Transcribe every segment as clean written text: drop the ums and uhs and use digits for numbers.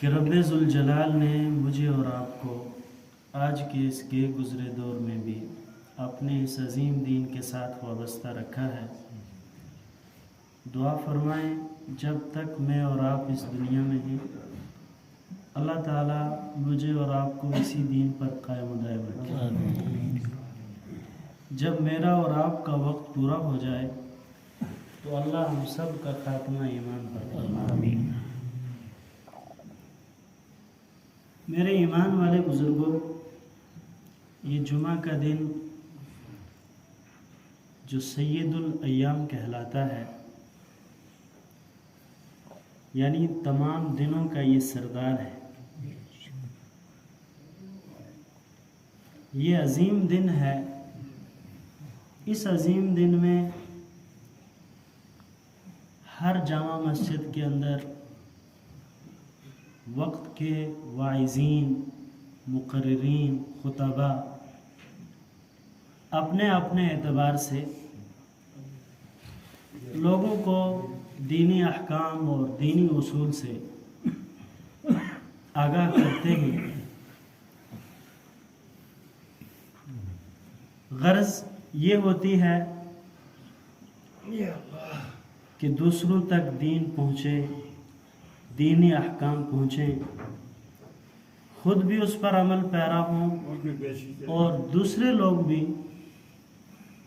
کہ رب ذوالجلال نے مجھے اور آپ کو آج کے اس گئے گزرے دور میں بھی اپنے اس عظیم دین کے ساتھ وابستہ رکھا ہے۔ دعا فرمائیں جب تک میں اور آپ اس دنیا میں ہیں اللہ تعالیٰ مجھے اور آپ کو اسی دین پر قائم و دائم رکھے۔ جب میرا اور آپ کا وقت پورا ہو جائے تو اللہ ہم سب کا خاتمہ ایمان پر فرمائے۔ میرے ایمان والے بزرگوں، یہ جمعہ کا دن جو سید الایام کہلاتا ہے، یعنی تمام دنوں کا یہ سردار ہے، یہ عظیم دن ہے۔ اس عظیم دن میں ہر جامع مسجد کے اندر وقت کے واعظین، مقررین، خطبہ اپنے اپنے اعتبار سے لوگوں کو دینی احکام اور دینی اصول سے آگاہ کرتے ہیں۔ غرض یہ ہوتی ہے کہ دوسروں تک دین پہنچے، دینی احکام پہنچیں، خود بھی اس پر عمل پیرا ہوں اور دوسرے لوگ بھی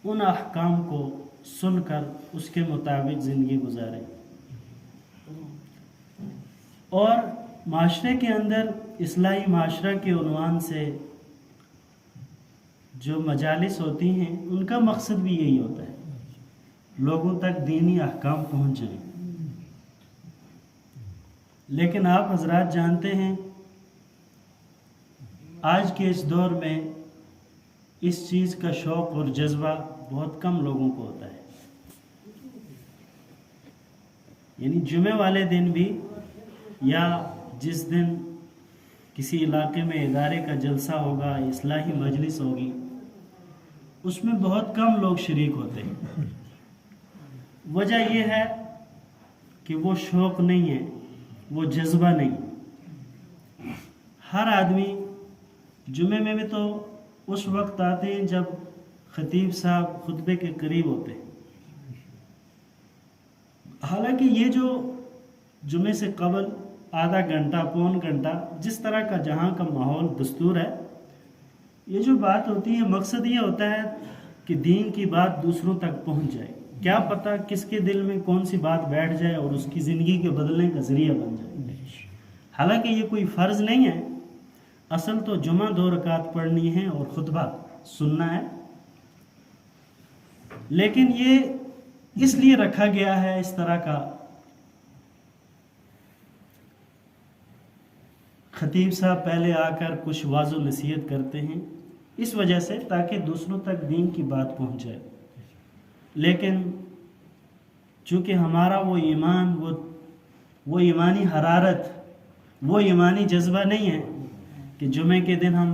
ان احکام کو سن کر اس کے مطابق زندگی گزاریں۔ اور معاشرے کے اندر اصلاحی معاشرہ کے عنوان سے جو مجالس ہوتی ہیں ان کا مقصد بھی یہی ہوتا ہے، لوگوں تک دینی احکام پہنچ جائیں۔ لیکن آپ حضرات جانتے ہیں آج کے اس دور میں اس چیز کا شوق اور جذبہ بہت کم لوگوں کو ہوتا ہے۔ یعنی جمعے والے دن بھی یا جس دن کسی علاقے میں ادارے کا جلسہ ہوگا، اصلاحی مجلس ہوگی، اس میں بہت کم لوگ شریک ہوتے ہیں۔ وجہ یہ ہے کہ وہ شوق نہیں ہے، وہ جذبہ نہیں۔ ہر آدمی جمعے میں بھی تو اس وقت آتے ہیں جب خطیب صاحب خطبے کے قریب ہوتے ہیں۔ حالانکہ یہ جو جمعے سے قبل آدھا گھنٹہ، پون گھنٹہ جس طرح کا جہاں کا ماحول دستور ہے، یہ جو بات ہوتی ہے مقصد یہ ہوتا ہے کہ دین کی بات دوسروں تک پہنچ جائے۔ کیا پتہ کس کے دل میں کون سی بات بیٹھ جائے اور اس کی زندگی کے بدلنے کا ذریعہ بن جائے۔ حالانکہ یہ کوئی فرض نہیں ہے، اصل تو جمعہ 2 رکعت پڑھنی ہے اور خطبہ سننا ہے، لیکن یہ اس لیے رکھا گیا ہے اس طرح کا۔ خطیب صاحب پہلے آ کر کچھ واعظ و نصیحت کرتے ہیں اس وجہ سے تاکہ دوسروں تک دین کی بات پہنچ جائے۔ لیکن چونکہ ہمارا وہ ایمان، وہ ایمانی حرارت، وہ ایمانی جذبہ نہیں ہے کہ جمعے کے دن ہم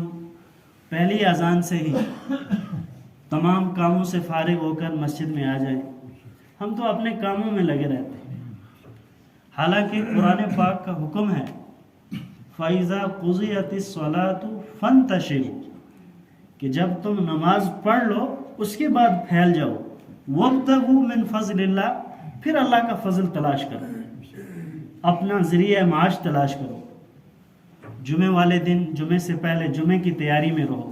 پہلی اذان سے ہی تمام کاموں سے فارغ ہو کر مسجد میں آ جائیں۔ ہم تو اپنے کاموں میں لگے رہتے ہیں، حالانکہ قرآن پاک کا حکم ہے فَإِذَا قُضِيَتِ الصَّلَاةُ فَانْتَشِرُوا، کہ جب تم نماز پڑھ لو اس کے بعد پھیل جاؤ، وَابْتَغُوا مِنْ فَضْلِ اللَّهِ، پھر اللہ کا فضل تلاش کرو، اپنا ذریعہ معاش تلاش کرو۔ جمعے والے دن جمعے سے پہلے جمعے کی تیاری میں رہو،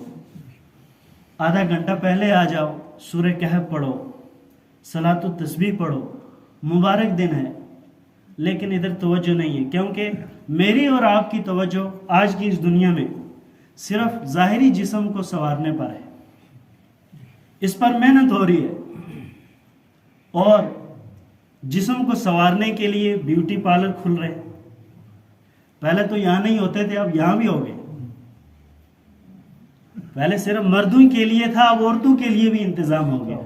آدھا گھنٹہ پہلے آ جاؤ، سورہ کہف پڑھو، صلاۃ التسبیح پڑھو، مبارک دن ہے۔ لیکن ادھر توجہ نہیں ہے، کیونکہ میری اور آپ کی توجہ آج کی اس دنیا میں صرف ظاہری جسم کو سنوارنے پر ہے، اس پر محنت ہو رہی ہے، اور جسم کو سنوارنے کے لیے بیوٹی پارلر کھل رہے ہیں۔ پہلے تو یہاں نہیں ہوتے تھے، اب یہاں بھی ہو گئے۔ پہلے صرف مردوں کے لیے تھا، اب عورتوں کے لیے بھی انتظام ہو گیا۔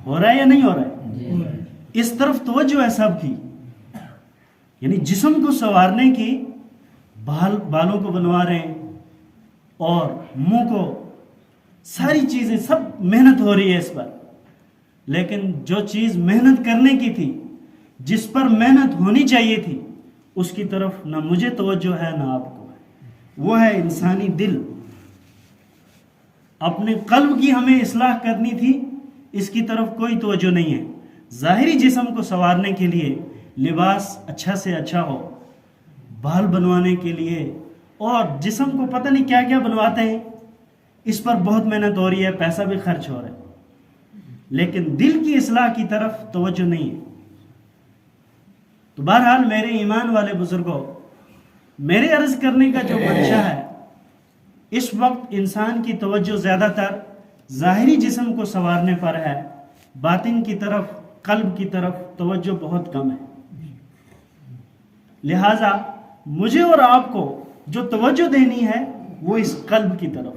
ہو رہا ہے یا نہیں ہو رہا ہے؟ اس طرف توجہ ہے سب کی، یعنی جسم کو سنوارنے کی، بالوں کو بنوا رہے ہیں اور منہ کو، ساری چیزیں سب محنت ہو رہی ہے اس پر۔ لیکن جو چیز محنت کرنے کی تھی، جس پر محنت ہونی چاہیے تھی، اس کی طرف نہ مجھے توجہ ہے نہ آپ کو ہے، وہ ہے انسانی دل۔ اپنے قلب کی ہمیں اصلاح کرنی تھی، اس کی طرف کوئی توجہ نہیں ہے۔ ظاہری جسم کو سنوارنے کے لیے لباس اچھا سے اچھا ہو، بال بنوانے کے لیے اور جسم کو پتہ نہیں کیا کیا بنواتے ہیں، اس پر بہت محنت ہو رہی ہے، پیسہ بھی خرچ ہو رہا ہے، لیکن دل کی اصلاح کی طرف توجہ نہیں ہے۔ تو بہرحال میرے ایمان والے بزرگوں، میرے عرض کرنے کا جو منشا ہے، اس وقت انسان کی توجہ زیادہ تر ظاہری جسم کو سنوارنے پر ہے، باطن کی طرف، قلب کی طرف توجہ بہت کم ہے۔ لہٰذا مجھے اور آپ کو جو توجہ دینی ہے وہ اس قلب کی طرف،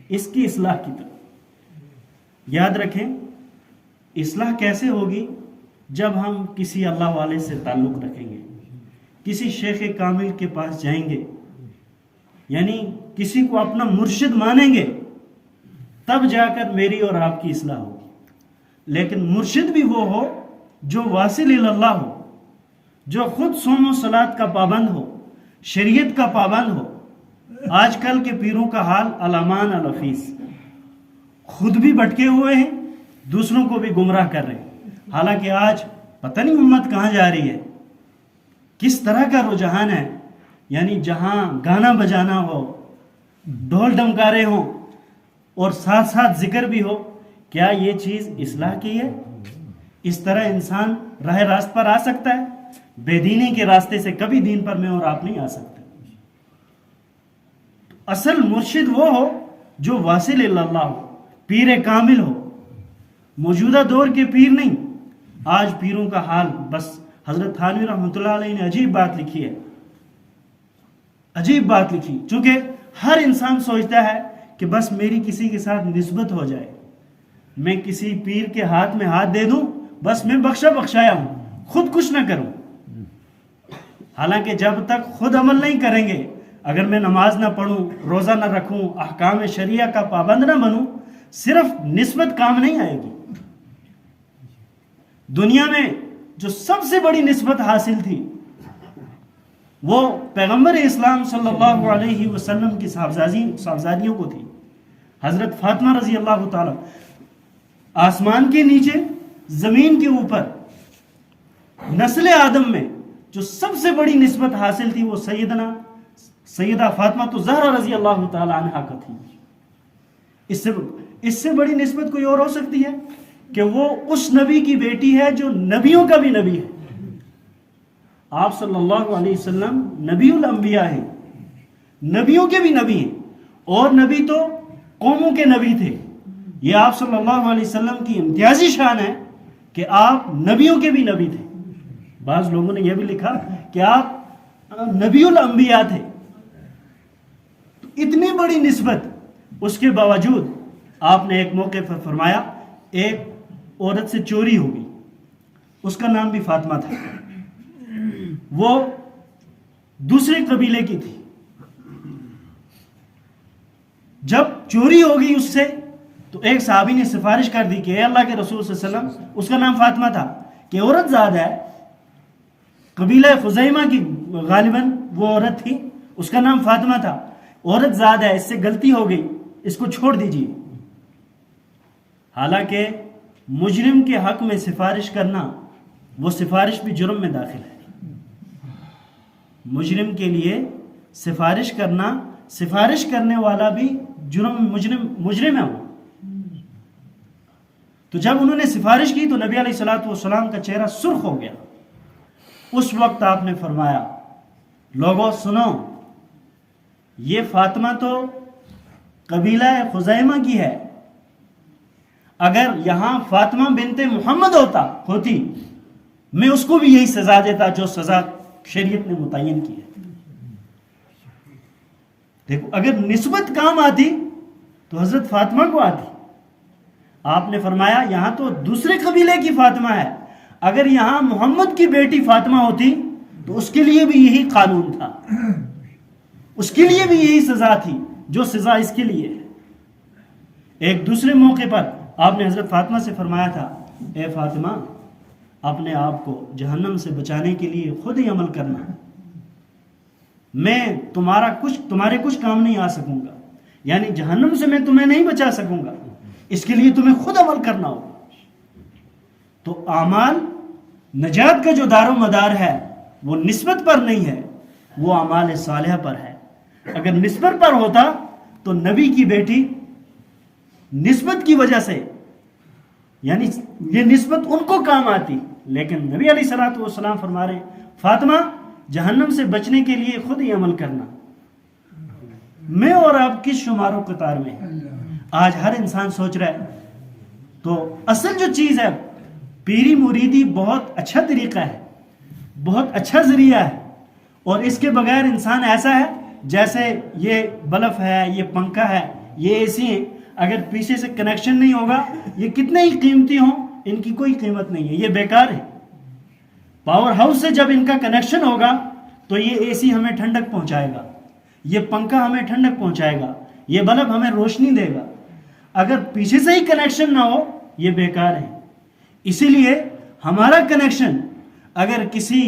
اس کی اصلاح کی طرف۔ یاد رکھیں، اصلاح کیسے ہوگی؟ جب ہم کسی اللہ والے سے تعلق رکھیں گے، کسی شیخ کامل کے پاس جائیں گے، یعنی کسی کو اپنا مرشد مانیں گے، تب جا کر میری اور آپ کی اصلاح ہوگی۔ لیکن مرشد بھی وہ ہو جو واصل اللہ ہو، جو خود صوم و صلاۃ کا پابند ہو، شریعت کا پابند ہو۔ آج کل کے پیروں کا حال علامان الفیس، خود بھی بھٹکے ہوئے ہیں، دوسروں کو بھی گمراہ کر رہے ہیں۔ حالانکہ آج پتہ نہیں امت کہاں جا رہی ہے، کس طرح کا رجحان ہے، یعنی جہاں گانا بجانا ہو، ڈھول ڈمکارے ہوں اور ساتھ ساتھ ذکر بھی ہو، کیا یہ چیز اصلاح کی ہے؟ اس طرح انسان راہ راست پر آ سکتا ہے؟ بے دینی کے راستے سے کبھی دین پر میں اور آپ نہیں آ سکتے۔ اصل مرشد وہ ہو جو واصل اللہ ہو، پیر کامل ہو، موجودہ دور کے پیر نہیں۔ آج پیروں کا حال بس، حضرت تھانوی رحمۃ اللہ علیہ نے عجیب بات لکھی ہے، عجیب بات لکھی، چونکہ ہر انسان سوچتا ہے کہ بس میری کسی کے ساتھ نسبت ہو جائے، میں کسی پیر کے ہاتھ میں ہاتھ دے دوں، بس میں بخشا بخشایا ہوں، خود کچھ نہ کروں۔ حالانکہ جب تک خود عمل نہیں کریں گے، اگر میں نماز نہ پڑھوں، روزہ نہ رکھوں، احکام شریعہ کا پابند نہ بنوں، صرف نسبت کام نہیں آئے گی۔ دنیا میں جو سب سے بڑی نسبت حاصل تھی وہ پیغمبر اسلام صلی اللہ علیہ وسلم کی صاحبزادیوں کو تھی، حضرت فاطمہ رضی اللہ تعالی۔ آسمان کے نیچے، زمین کے اوپر، نسل آدم میں جو سب سے بڑی نسبت حاصل تھی وہ سیدہ فاطمہ تو زہرا رضی اللہ تعالی عنہا کا تھی۔ اس سے بڑی نسبت کوئی اور ہو سکتی ہے کہ وہ اس نبی کی بیٹی ہے جو نبیوں کا بھی نبی ہے۔ آپ صلی اللہ علیہ وسلم نبی الانبیاء ہیں، نبیوں کے بھی نبی ہیں، اور نبی تو قوموں کے نبی تھے۔ یہ آپ صلی اللہ علیہ وسلم کی امتیازی شان ہے کہ آپ نبیوں کے بھی نبی تھے۔ بعض لوگوں نے یہ بھی لکھا کہ آپ نبی الانبیاء تھے۔ تو اتنی بڑی نسبت، اس کے باوجود آپ نے ایک موقع پر فرمایا، ایک عورت سے چوری ہو گئی، اس کا نام بھی فاطمہ تھا، وہ دوسرے قبیلے کی تھی۔ جب چوری ہو گئی اس سے، تو ایک صحابی نے سفارش کر دی کہ اے اللہ کے رسول صلی اللہ علیہ وسلم، اس کا نام فاطمہ تھا، کہ عورت زاد ہے، قبیلہ خزیمہ کی غالباً وہ عورت تھی، اس کا نام فاطمہ تھا، عورت زاد ہے، اس سے غلطی ہو گئی، اس کو چھوڑ دیجیے۔ حالانکہ مجرم کے حق میں سفارش کرنا، وہ سفارش بھی جرم میں داخل ہے۔ مجرم کے لیے سفارش کرنا، سفارش کرنے والا بھی مجرم ہے وہ۔ تو جب انہوں نے سفارش کی تو نبی علیہ الصلوۃ والسلام کا چہرہ سرخ ہو گیا۔ اس وقت آپ نے فرمایا، لوگوں سنو، یہ فاطمہ تو قبیلہ خزیمہ کی ہے، اگر یہاں فاطمہ بنت محمد ہوتی، میں اس کو بھی یہی سزا دیتا جو سزا شریعت نے متعین کی ہے۔ دیکھو، اگر نسبت کام آتی تو حضرت فاطمہ کو آتی۔ آپ نے فرمایا یہاں تو دوسرے قبیلے کی فاطمہ ہے، اگر یہاں محمد کی بیٹی فاطمہ ہوتی تو اس کے لیے بھی یہی قانون تھا، اس کے لیے بھی یہی سزا تھی جو سزا اس کے لیے ہے۔ ایک دوسرے موقع پر آپ نے حضرت فاطمہ سے فرمایا تھا، اے فاطمہ، اپنے آپ کو جہنم سے بچانے کے لیے خود ہی عمل کرنا، میں تمہارے کچھ کام نہیں آ سکوں گا، یعنی جہنم سے میں تمہیں نہیں بچا سکوں گا، اس کے لیے تمہیں خود عمل کرنا ہوگا۔ تو اعمال نجات کا جو دار و مدار ہے وہ نسبت پر نہیں ہے، وہ اعمال صالحہ پر ہے۔ اگر نسبت پر ہوتا تو نبی کی بیٹی نسبت کی وجہ سے، یعنی یہ نسبت ان کو کام آتی، لیکن نبی علیہ الصلوۃ والسلام فرما رہے ہیں فاطمہ جہنم سے بچنے کے لیے خود ہی عمل کرنا، میں اور آپ کس شمار و قطار میں ہیں؟ آج ہر انسان سوچ رہا ہے۔ تو اصل جو چیز ہے پیری مریدی بہت اچھا طریقہ ہے، بہت اچھا ذریعہ ہے، اور اس کے بغیر انسان ایسا ہے جیسے یہ بلب ہے، یہ پنکھا ہے، یہ اے سی ہے، اگر پیچھے سے کنیکشن نہیں ہوگا یہ کتنے ہی قیمتی ہوں ان کی کوئی قیمت نہیں ہے، یہ بیکار ہے۔ پاور ہاؤس سے جب ان کا کنیکشن ہوگا تو یہ اے سی ہمیں ٹھنڈک پہنچائے گا، یہ پنکھا ہمیں ٹھنڈک پہنچائے گا، یہ بلب ہمیں روشنی دے گا۔ اگر پیچھے سے ہی کنیکشن نہ ہو یہ بیکار ہے۔ اسی لیے ہمارا کنیکشن اگر کسی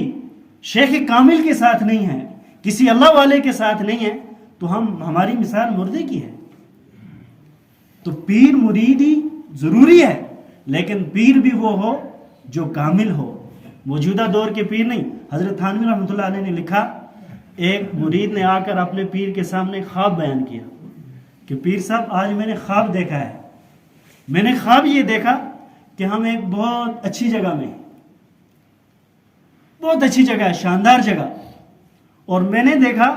شیخ کامل کے ساتھ نہیں ہے، کسی اللہ والے کے ساتھ نہیں ہے، تو ہماری مثال مردے کی ہے۔ تو پیر مریدی ضروری ہے، لیکن پیر بھی وہ ہو جو کامل ہو، موجودہ دور کے پیر نہیں۔ حضرت تھانوی رحمۃ اللہ علیہ نے لکھا، ایک مرید نے آ کر اپنے پیر کے سامنے خواب بیان کیا کہ پیر صاحب آج میں نے خواب دیکھا ہے، میں نے خواب یہ دیکھا کہ ہم ایک بہت اچھی جگہ میں، بہت اچھی جگہ ہے، شاندار جگہ، اور میں نے دیکھا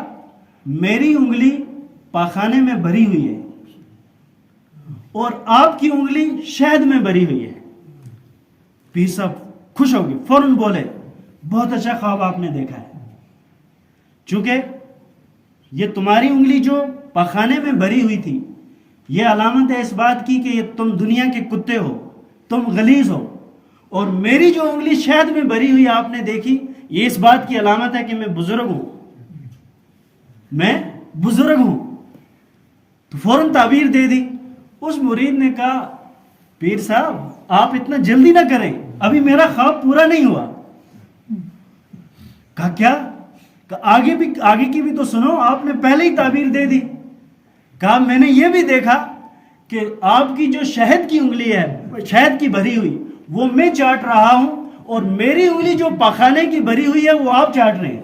میری انگلی پاخانے میں بھری ہوئی ہے اور آپ کی انگلی شہد میں بھری ہوئی ہے۔ پیر صاحب خوش ہو گئے، فوراً بولے بہت اچھا خواب آپ نے دیکھا ہے، چونکہ یہ تمہاری انگلی جو پاخانے میں بھری ہوئی تھی یہ علامت ہے اس بات کی کہ تم دنیا کے کتے ہو، تم غلیظ ہو، اور میری جو انگلی شہد میں بھری ہوئی آپ نے دیکھی یہ اس بات کی علامت ہے کہ میں بزرگ ہوں، میں بزرگ ہوں۔ تو فوراً تعبیر دے دی۔ اس مرید نے کہا پیر صاحب آپ اتنا جلدی نہ کریں، ابھی میرا خواب پورا نہیں ہوا۔ کہا کیا؟ کہا آگے کی بھی تو سنو، آپ نے پہلے ہی تعبیر دے دی۔ کہا میں نے یہ بھی دیکھا کہ آپ کی جو شہد کی انگلی ہے، شہد کی بھری ہوئی، وہ میں چاٹ رہا ہوں، اور میری انگلی جو پاخانے کی بھری ہوئی ہے وہ آپ چاٹ رہے ہیں۔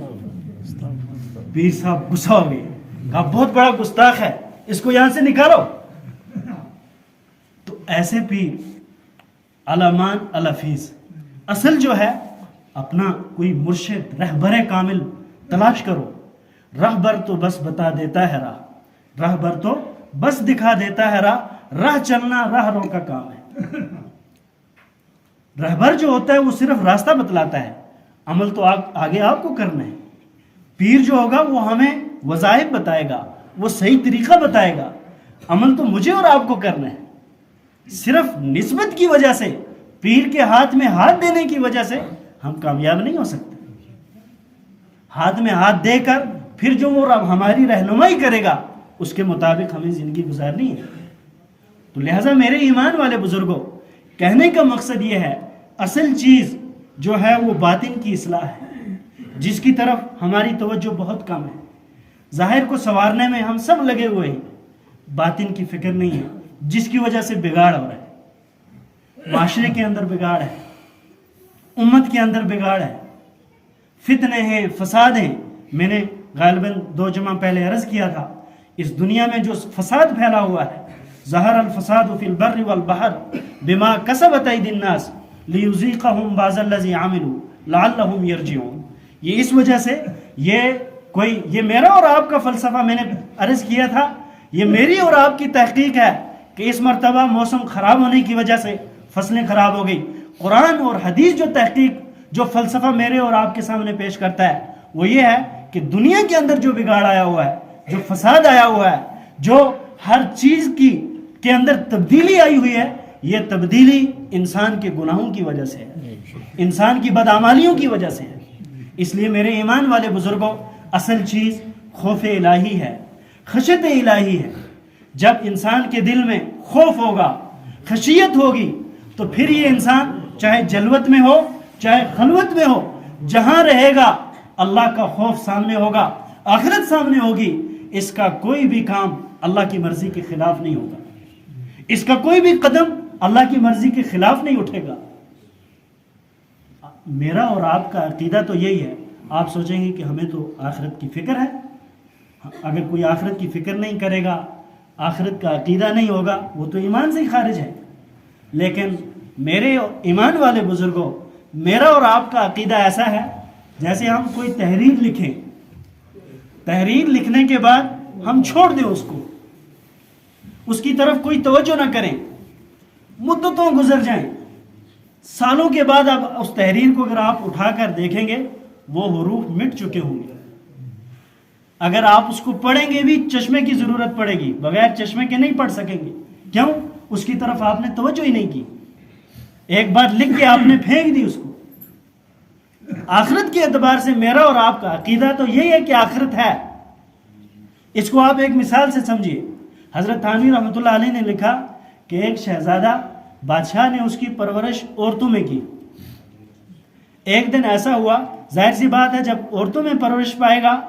پیر صاحب غصہ ہو گئے، کہا بہت بڑا گستاخ ہے، اس کو یہاں سے نکالو۔ تو ایسے پیر علامان الافیز، اصل جو ہے اپنا کوئی مرشد رہبر کامل تلاش کرو۔ رہبر تو بس بتا دیتا ہے راہ، رہبر تو بس دکھا دیتا ہے راہ چلنا راہ رو کا کام ہے۔ رہبر جو ہوتا ہے وہ صرف راستہ بتلاتا ہے، عمل تو آگے آپ کو کرنا ہے۔ پیر جو ہوگا وہ ہمیں وظائف بتائے گا، وہ صحیح طریقہ بتائے گا، عمل تو مجھے اور آپ کو کرنا ہے۔ صرف نسبت کی وجہ سے، پیر کے ہاتھ میں ہاتھ دینے کی وجہ سے ہم کامیاب نہیں ہو سکتے۔ ہاتھ میں ہاتھ دے کر پھر جو وہ ہماری رہنمائی کرے گا اس کے مطابق ہمیں زندگی گزارنی ہے۔ تو لہٰذا میرے ایمان والے بزرگوں، کہنے کا مقصد یہ ہے اصل چیز جو ہے وہ باطن کی اصلاح ہے، جس کی طرف ہماری توجہ بہت کم ہے۔ ظاہر کو سنوارنے میں ہم سب لگے ہوئے ہیں، باطن کی فکر نہیں ہے، جس کی وجہ سے بگاڑ ہو رہا ہے۔ معاشرے کے اندر بگاڑ ہے، امت کے اندر بگاڑ ہے، فتنے ہیں، فساد ہیں۔ میں نے غالباً 2 جمعہ پہلے عرض کیا تھا، اس دنیا میں جو فساد پھیلا ہوا ہے، ظہر الفساد فی البر والبحر بما کسبت ایدی الناس لیذیقہم بعض الذی عملوا لعلہم یرجعون۔ یہ اس وجہ سے یہ میرا اور آپ کا فلسفہ، میں نے عرض کیا تھا، یہ میری اور آپ کی تحقیق ہے کہ اس مرتبہ موسم خراب ہونے کی وجہ سے فصلیں خراب ہو گئی۔ قرآن اور حدیث جو تحقیق، جو فلسفہ میرے اور آپ کے سامنے پیش کرتا ہے وہ یہ ہے کہ دنیا کے اندر جو بگاڑ آیا ہوا ہے، جو فساد آیا ہوا ہے، جو ہر چیز کے اندر تبدیلی آئی ہوئی ہے، یہ تبدیلی انسان کے گناہوں کی وجہ سے ہے، انسان کی بدعمالیوں کی وجہ سے ہے۔ اس لیے میرے ایمان والے بزرگوں، اصل چیز خوف الہی ہے، خشیت الہی ہے۔ جب انسان کے دل میں خوف ہوگا، خشیت ہوگی، تو پھر یہ انسان چاہے جلوت میں ہو چاہے خلوت میں ہو، جہاں رہے گا اللہ کا خوف سامنے ہوگا، آخرت سامنے ہوگی، اس کا کوئی بھی کام اللہ کی مرضی کے خلاف نہیں ہوگا، اس کا کوئی بھی قدم اللہ کی مرضی کے خلاف نہیں اٹھے گا۔ میرا اور آپ کا عقیدہ تو یہی ہے۔ آپ سوچیں گے کہ ہمیں تو آخرت کی فکر ہے، اگر کوئی آخرت کی فکر نہیں کرے گا، آخرت کا عقیدہ نہیں ہوگا، وہ تو ایمان سے ہی خارج ہے۔ لیکن میرے ایمان والے بزرگوں، میرا اور آپ کا عقیدہ ایسا ہے جیسے ہم کوئی تحریر لکھیں، تحریر لکھنے کے بعد ہم چھوڑ دیں اس کو، اس کی طرف کوئی توجہ نہ کریں، مدتوں گزر جائیں، سالوں کے بعد اب اس تحریر کو اگر آپ اٹھا کر دیکھیں گے وہ حروف مٹ چکے ہوں گے۔ اگر آپ اس کو پڑھیں گے بھی چشمے کی ضرورت پڑے گی، بغیر چشمے کے نہیں پڑھ سکیں گے۔ کیوں؟ اس کی طرف آپ نے توجہ ہی نہیں کی، ایک بار لکھ کے آپ نے پھینک دی اس کو۔ آخرت کے اعتبار سے میرا اور آپ کا عقیدہ تو یہی ہے کہ آخرت ہے۔ اس کو آپ ایک مثال سے سمجھیے۔ حضرت تھانوی رحمۃ اللہ علیہ نے لکھا کہ ایک شہزادہ بادشاہ نے اس کی پرورش عورتوں میں کی۔ ایک دن ایسا ہوا، ظاہر سی بات ہے جب عورتوں میں پرورش پائے گا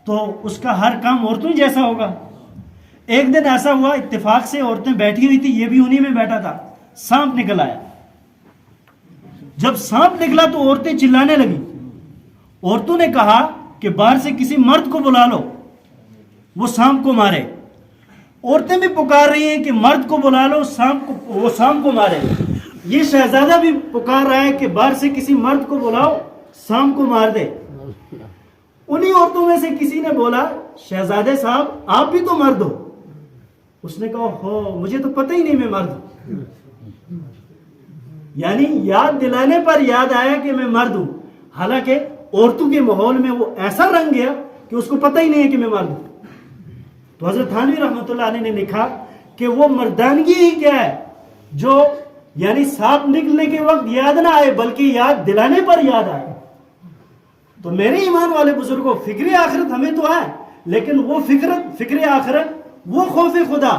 تو اس کا ہر کام عورتوں ہی جیسا ہوگا۔ ایک دن ایسا ہوا، اتفاق سے عورتیں بیٹھی ہوئی تھی، یہ بھی انہی میں بیٹھا تھا، سانپ نکل آیا۔ جب سانپ نکلا تو عورتیں چلانے لگی۔ عورتوں نے کہا کہ باہر سے کسی مرد کو بلا لو، وہ سانپ کو مارے۔ عورتیں بھی پکار رہی ہیں کہ مرد کو بلا لو، وہ سانپ کو مارے۔ یہ شہزادہ بھی پکار رہا ہے کہ باہر سے کسی مرد کو بلاؤ، سانپ کو مار دے۔ انہی عورتوں میں سے کسی نے بولا، شہزادے صاحب آپ بھی تو مرد ہو۔ اس نے کہا ہو، مجھے تو پتہ ہی نہیں میں مرد ہوں۔ یعنی یاد دلانے پر یاد آیا کہ میں مرد ہوں، حالانکہ عورتوں کے ماحول میں وہ ایسا رنگ گیا کہ اس کو پتہ ہی نہیں ہے کہ میں مرد ہوں۔ تو حضرت تھانوی رحمۃ اللہ علیہ نے لکھا کہ وہ مردانگی ہی کیا ہے جو یعنی سانپ نکلنے کے وقت یاد نہ آئے بلکہ یاد دلانے پر یاد آئے۔ تو میرے ایمان والے بزرگوں، فکر آخرت ہمیں تو ہے، لیکن وہ فکر آخرت، وہ خوف خدا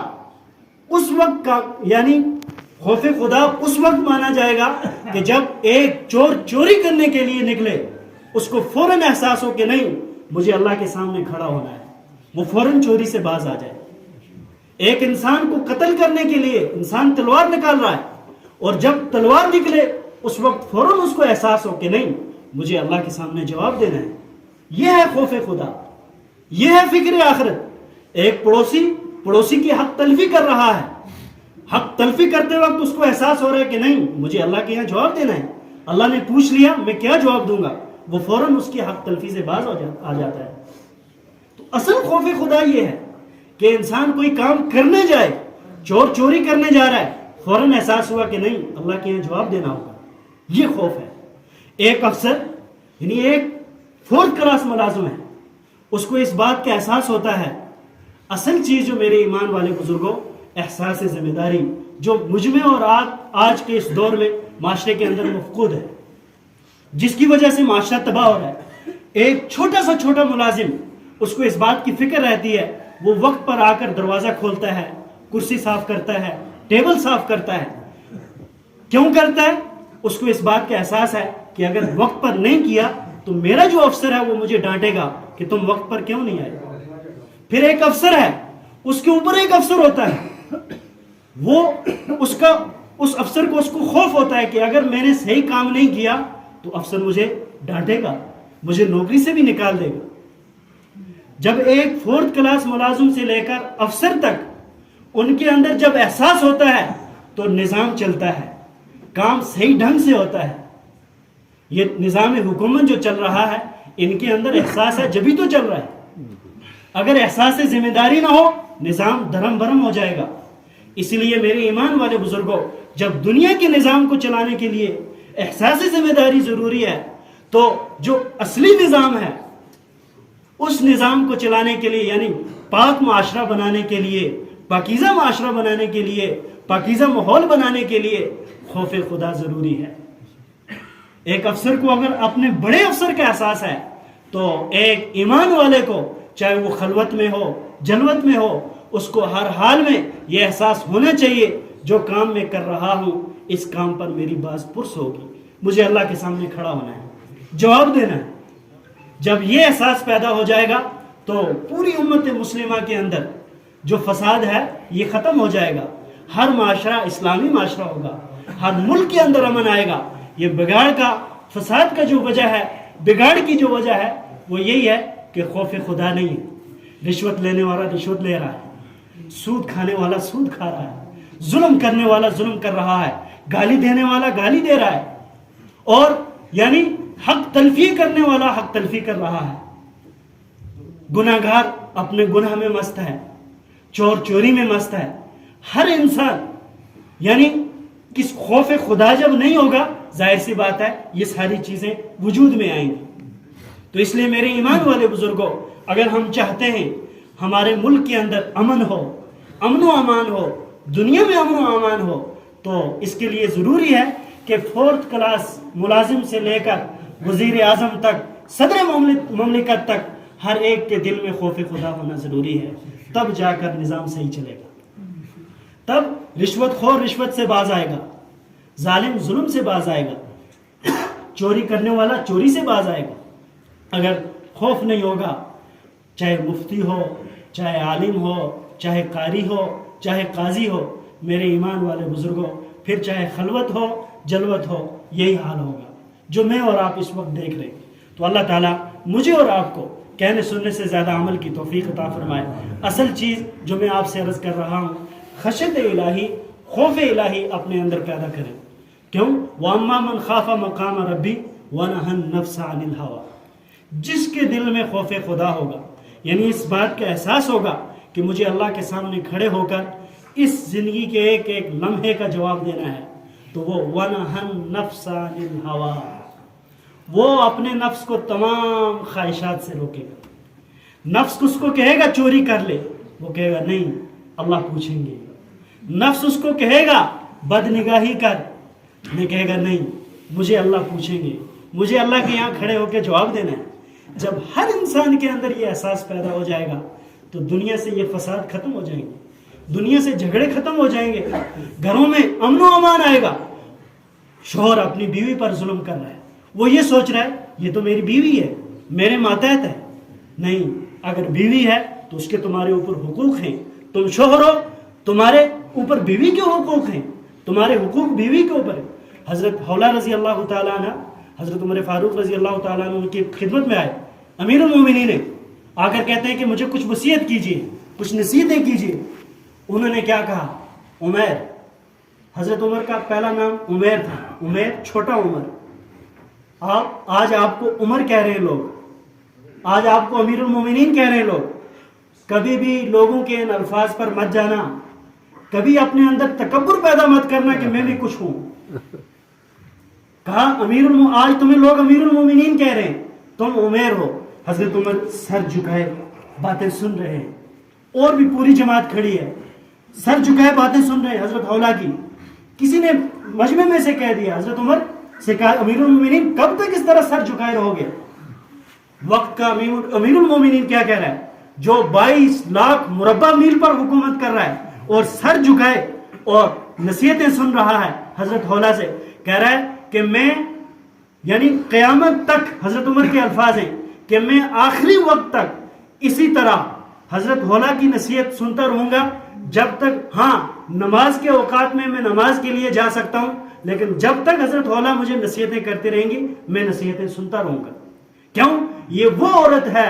اس وقت کا، یعنی خوف خدا اس وقت مانا جائے گا کہ جب ایک چور چوری کرنے کے لیے نکلے، اس کو فوراً احساس ہو کہ نہیں مجھے اللہ کے سامنے کھڑا ہونا ہے، وہ فوراً چوری سے باز آ جائے۔ ایک انسان کو قتل کرنے کے لیے انسان تلوار نکال رہا ہے، اور جب تلوار نکلے اس وقت فوراً اس کو احساس ہو کہ نہیں مجھے اللہ کے سامنے جواب دینا ہے۔ یہ ہے خوف خدا، یہ ہے فکر آخرت۔ ایک پڑوسی کی حق تلفی کر رہا ہے، حق تلفی کرتے وقت اس کو احساس ہو رہا ہے کہ نہیں مجھے اللہ کے یہاں جواب دینا ہے، اللہ نے پوچھ لیا میں کیا جواب دوں گا، وہ فوراً اس کی حق تلفی سے باز آ جاتا ہے۔ تو اصل خوف خدا یہ ہے کہ انسان کوئی کام کرنے جائے، چور چوری کرنے جا رہا ہے، فوراً احساس ہوا کہ نہیں اللہ کے یہاں جواب دینا ہوگا، یہ خوف ہے۔ ایک افسر یعنی ایک 4th کلاس ملازم ہے، اس کو اس بات کا احساس ہوتا ہے۔ اصل چیز جو میرے ایمان والے بزرگوں، احساس ذمہ داری، جو مجھ میں اور آج کے اس دور میں معاشرے کے اندر مفقود ہے، جس کی وجہ سے معاشرہ تباہ ہو رہا ہے۔ ایک چھوٹا ملازم، اس کو اس بات کی فکر رہتی ہے، وہ وقت پر آ کر دروازہ کھولتا ہے، کرسی صاف کرتا ہے، ٹیبل صاف کرتا ہے۔ کیوں کرتا ہے؟ اس کو اس بات کا احساس ہے کہ اگر وقت پر نہیں کیا تو میرا جو افسر ہے وہ مجھے ڈانٹے گا کہ تم وقت پر کیوں نہیں آئے۔ پھر ایک افسر ہے، اس کے اوپر ایک افسر ہوتا ہے، وہ اس افسر کو اس کو خوف ہوتا ہے کہ اگر میں نے صحیح کام نہیں کیا تو افسر مجھے ڈانٹے گا، مجھے نوکری سے بھی نکال دے گا۔ جب ایک 4th کلاس ملازم سے لے کر افسر تک ان کے اندر جب احساس ہوتا ہے تو نظام چلتا ہے، کام صحیح ڈھنگ سے ہوتا ہے۔ یہ نظام حکومت جو چل رہا ہے، ان کے اندر احساس ہے جبھی تو چل رہا ہے۔ اگر احساس ذمہ داری نہ ہو، نظام دھرم برم ہو جائے گا۔ اس لیے میرے ایمان والے بزرگوں، جب دنیا کے نظام کو چلانے کے لیے احساس ذمہ داری ضروری ہے، تو جو اصلی نظام ہے اس نظام کو چلانے کے لیے، یعنی پاک معاشرہ بنانے کے لیے، پاکیزہ معاشرہ بنانے کے لیے، پاکیزہ ماحول بنانے کے لیے خوف خدا ضروری ہے۔ ایک افسر کو اگر اپنے بڑے افسر کا احساس ہے تو ایک ایمان والے کو، چاہے وہ خلوت میں ہو جلوت میں ہو، اس کو ہر حال میں یہ احساس ہونا چاہیے جو کام میں کر رہا ہوں اس کام پر میری باز پرس ہوگی، مجھے اللہ کے سامنے کھڑا ہونا ہے، جواب دینا ہے۔ جب یہ احساس پیدا ہو جائے گا تو پوری امت مسلمہ کے اندر جو فساد ہے یہ ختم ہو جائے گا، ہر معاشرہ اسلامی معاشرہ ہوگا، ہر ملک کے اندر امن آئے گا۔ یہ بگاڑ کا، فساد کا جو وجہ ہے، بگاڑ کی جو وجہ ہے وہ یہی ہے کہ خوف خدا نہیں ہے۔ رشوت لینے والا رشوت لے رہا ہے، سود کھانے والا سود کھا رہا ہے، ظلم کرنے والا ظلم کر رہا ہے، گالی دینے والا گالی دے رہا ہے، اور یعنی حق تلفی کرنے والا حق تلفی کر رہا ہے، گناہ گار اپنے گناہ میں مست ہے، چور چوری میں مست ہے۔ ہر انسان یعنی کس خوف خدا جب نہیں ہوگا، ظاہر سی بات ہے یہ ساری چیزیں وجود میں آئیں گی۔ تو اس لیے میرے ایمان والے بزرگوں، اگر ہم چاہتے ہیں ہمارے ملک کے اندر امن ہو، امن و امان ہو، دنیا میں امن و امان ہو، تو اس کے لیے ضروری ہے کہ 4th کلاس ملازم سے لے کر وزیر اعظم تک، صدر مملکت تک ہر ایک کے دل میں خوف خدا ہونا ضروری ہے، تب جا کر نظام صحیح چلے گا، تب رشوت خور رشوت سے باز آئے گا، ظالم ظلم سے باز آئے گا، چوری کرنے والا چوری سے باز آئے گا۔ اگر خوف نہیں ہوگا، چاہے مفتی ہو، چاہے عالم ہو، چاہے قاری ہو، چاہے قاضی ہو، میرے ایمان والے بزرگوں، پھر چاہے خلوت ہو جلوت ہو، یہی حال ہوگا جو میں اور آپ اس وقت دیکھ رہے ہیں۔ تو اللہ تعالیٰ مجھے اور آپ کو کہنے سننے سے زیادہ عمل کی توفیق عطا فرمائے۔ اصل چیز جو میں آپ سے عرض کر رہا ہوں، خشیت الہی، خوف الہی اپنے اندر پیدا کریں۔ کیوں؟ وَأَمَّا مَنْ خَافَ مَقَامَ رَبِّ وَنَهَى النَّفْسَ عَنِ الْهَوَىٰ، جس کے دل میں خوف خدا ہوگا، یعنی اس بات کا احساس ہوگا کہ مجھے اللہ کے سامنے کھڑے ہو کر اس زندگی کے ایک ایک لمحے کا جواب دینا ہے، تو وہ وَنَهَى النَّفْسَ عَنِ الْهَوَىٰ، وہ اپنے نفس کو تمام خواہشات سے روکے گا۔ نفس اس کو کہے گا چوری کر لے، وہ کہے گا نہیں، اللہ پوچھیں گے۔ نفس اس کو کہے گا بد نگاہی کر، میں کہے گا نہیں، مجھے اللہ پوچھیں گے، مجھے اللہ کے یہاں کھڑے ہو کے جواب دینا ہے۔ جب ہر انسان کے اندر یہ احساس پیدا ہو جائے گا تو دنیا سے یہ فساد ختم ہو جائیں گے، دنیا سے جھگڑے ختم ہو جائیں گے، گھروں میں امن و امان آئے گا۔ شوہر اپنی بیوی پر ظلم کر رہا ہے، وہ یہ سوچ رہا ہے یہ تو میری بیوی ہے، میرے ماتحت ہے۔ نہیں، اگر بیوی ہے تو اس کے تمہارے اوپر حقوق ہیں، تم شوہر ہو، تمہارے اوپر بیوی کے حقوق ہیں، تمہارے حقوق بیوی کے اوپر ہیں۔ حضرت حولہ رضی اللہ تعالیٰ عنہ حضرت عمر فاروق رضی اللہ تعالیٰ عنہ کی خدمت میں آئے، امیر المومنین نے آ کر کہتے ہیں کہ مجھے کچھ وصیت کیجیے، کچھ نصیحتیں کیجیے۔ انہوں نے کیا کہا؟ عمیر، حضرت عمر کا پہلا نام عمیر تھا، عمیر چھوٹا عمر۔ آج آپ کو عمر کہہ رہے ہیں لوگ، آج آپ کو امیر المومنین کہہ رہے ہیں لوگ۔ کبھی بھی لوگوں کے ان الفاظ پر مت جانا، کبھی اپنے اندر تکبر پیدا مت کرنا کہ میں بھی کچھ ہوں۔ کہا آج تمہیں لوگ امیر المومنین کہہ رہے ہیں، تم عمیر ہو۔ حضرت عمر سر جھکائے باتیں سن رہے ہیں، اور بھی پوری جماعت کھڑی ہے، سر جھکائے باتیں سن رہے ہیں حضرت حولہ کی۔ کسی نے مجمع میں سے کہہ دیا، حضرت عمر سے کہا امیر المومنین کب تک اس طرح سر جھکائے رہو گے؟ وقت کا امیر المومنین کیا کہہ رہا ہے؟ جو 22 لاکھ مربع میل پر حکومت کر رہا ہے اور سر جھکائے اور نصیحتیں سن رہا ہے حضرت حولہ سے، کہہ رہا ہے کہ میں یعنی قیامت تک، حضرت عمر کے الفاظ ہیں کہ میں آخری وقت تک اسی طرح حضرت حولہ کی نصیحت سنتا رہوں گا، جب تک ہاں نماز کے اوقات میں نماز کے لیے جا سکتا ہوں، لیکن جب تک حضرت حولہ مجھے نصیحتیں کرتے رہیں گی میں نصیحتیں سنتا رہوں گا۔ کیوں؟ یہ وہ عورت ہے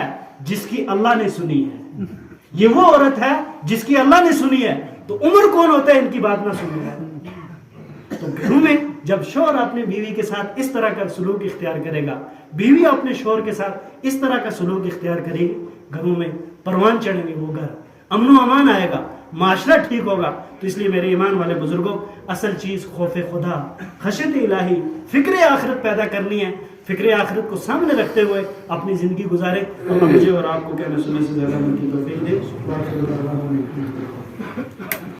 جس کی اللہ نے سنی ہے، یہ وہ عورت ہے جس کی اللہ نے سنی ہے، تو عمر کون ہوتا ہے ان کی بات نہ سنی ہے؟ تو گھروں میں جب شوہر اپنے بیوی کے ساتھ اس طرح کا سلوک اختیار کرے گا، بیوی اپنے شوہر کے ساتھ اس طرح کا سلوک اختیار کرے گی، گھروں میں پروان چڑھیں گے، وہ گھر امن و امان آئے گا، معاشرہ ٹھیک ہوگا۔ تو اس لیے میرے ایمان والے بزرگوں، اصل چیز خوف خدا، خشیت الہی، فکر آخرت پیدا کرنی ہے۔ فکر آخرت کو سامنے رکھتے ہوئے اپنی زندگی گزارے۔ اللہ مجھے اور آپ کو کہنے سننے سے زیادہ کی توفیق دے۔